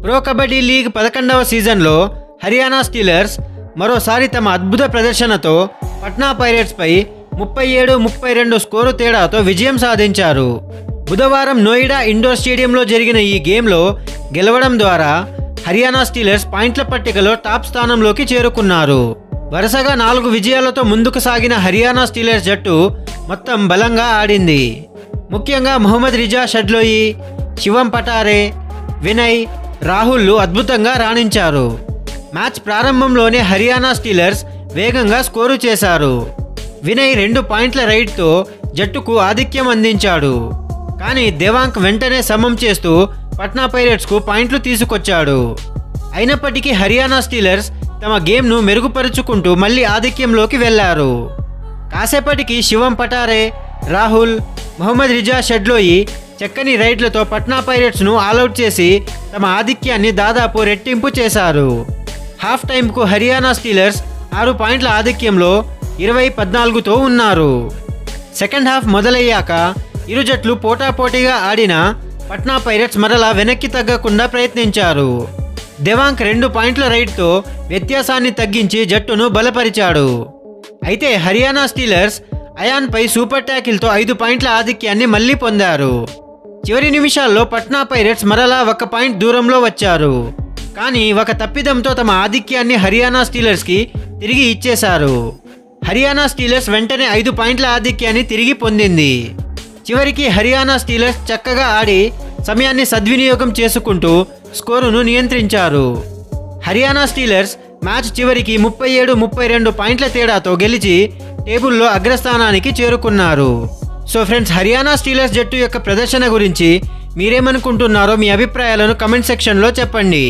Pro kabaddi league 11వ సీజన్లో Haryana Steelers మరోసారి తమ అద్భుత ప్రదర్శనతో పట్నా పైరేట్స్పై 37-32 స్కోరు తేడాతో విజయం సాధించారు. బుధవారం నోయిడా ఇండోర్ స్టేడియంలో జరిగిన ఈ గేమ్లో గెలవడం ద్వారా హర్యానా స్టీలర్స్ పాయింట్ల పట్టికలో టాప్ స్థానంలోకి చేరుకున్నారు. వరుసగా 4 విజయాలతో ముందుకు సాగిన హర్యానా స్టీలర్స్ జట్టు మొత్తం బలంగా ఆడింది. ముఖ్యంగా మొహమ్మద్ రిజా షడ్లోయి, శివం పటారే, వినయ్, రాహుల్ అద్భుతంగా రాణించారు. మ్యాచ్ ప్రారంభంలోనే హర్యానా స్టీలర్స్ వేగంగా స్కోరు చేశారు. వినయ్ 2 పాయింట్ల రైడ్తో జట్టుకు ఆధిక్యం అందించాడు. కానీ దేవాంక్ వెంటనే సమం చేస్తూ పట్నా పైరేట్స్కు పాయింట్లు తీసుకొచ్చాడు. అయినప్పటికీ హర్యానా స్టీలర్స్ తమ గేమ్ను మెరుగుపరుచుకుంటూ మళ్లీ ఆధిక్యంలోకి వెళ్లారు. కాసేపటికి శివం పటారే, రాహుల్, మొహమ్మద్ రిజా షడ్లోయి చక్కని రైడ్లతో పట్నా పైరేట్స్ను ఆలౌట్ చేసి తమ ఆధిక్యాన్ని దాదాపు రెట్టింపు చేశారు. హాఫ్ టైంకు హర్యానా స్టీలర్స్ 6 పాయింట్ల ఆధిక్యంలో 20-14తో ఉన్నారు. సెకండ్ హాఫ్ మొదలయ్యాక ఇరు జట్లు పోటాపోటీగా ఆడిన పట్నా పైరేట్స్ మరలా వెనక్కి తగ్గకుండా ప్రయత్నించారు. దేవాంక్ 2 పాయింట్ల రైడ్తో వ్యత్యాసాన్ని తగ్గించి జట్టును బలపరిచాడు. అయితే హర్యానా స్టీలర్స్ అయాన్పై సూపర్ ట్యాకిల్తో 5 పాయింట్ల ఆధిక్యాన్ని మళ్లీ పొందారు. చివరి నిమిషాల్లో పట్నా పైరేట్స్ మరలా 1 పాయింట్ దూరంలో వచ్చారు. కానీ ఒక తప్పిదంతో తమ ఆధిక్యాన్ని హర్యానా స్టీలర్స్కి తిరిగి ఇచ్చేశారు. హర్యానా స్టీలర్స్ వెంటనే 5 పాయింట్ల ఆధిక్యాన్ని తిరిగి పొందింది. చివరికి హర్యానా స్టీలర్స్ చక్కగా ఆడి సమయాన్ని సద్వినియోగం చేసుకుంటూ స్కోరును నియంత్రించారు. హర్యానా స్టీలర్స్ మ్యాచ్ చివరికి 37-32 పాయింట్ల తేడాతో గెలిచి టేబుల్లో అగ్రస్థానానికి చేరుకున్నారు. సో ఫ్రెండ్స్, హర్యానా స్టీలర్స్ జట్టు యొక్క ప్రదర్శన గురించి మీరేమనుకుంటున్నారో మీ అభిప్రాయాలను కమెంట్ సెక్షన్లో చెప్పండి.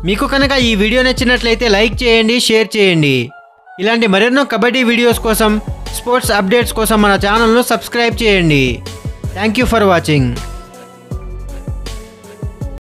మీకు కనుక ఈ వీడియో నచ్చినట్లయితే లైక్ చేయండి, షేర్ చేయండి. ఇలాంటి మరెన్నో కబడ్డీ వీడియోస్ కోసం, స్పోర్ట్స్ అప్డేట్స్ కోసం మన ఛానల్ను సబ్స్క్రైబ్ చేయండి. Thank you for watching.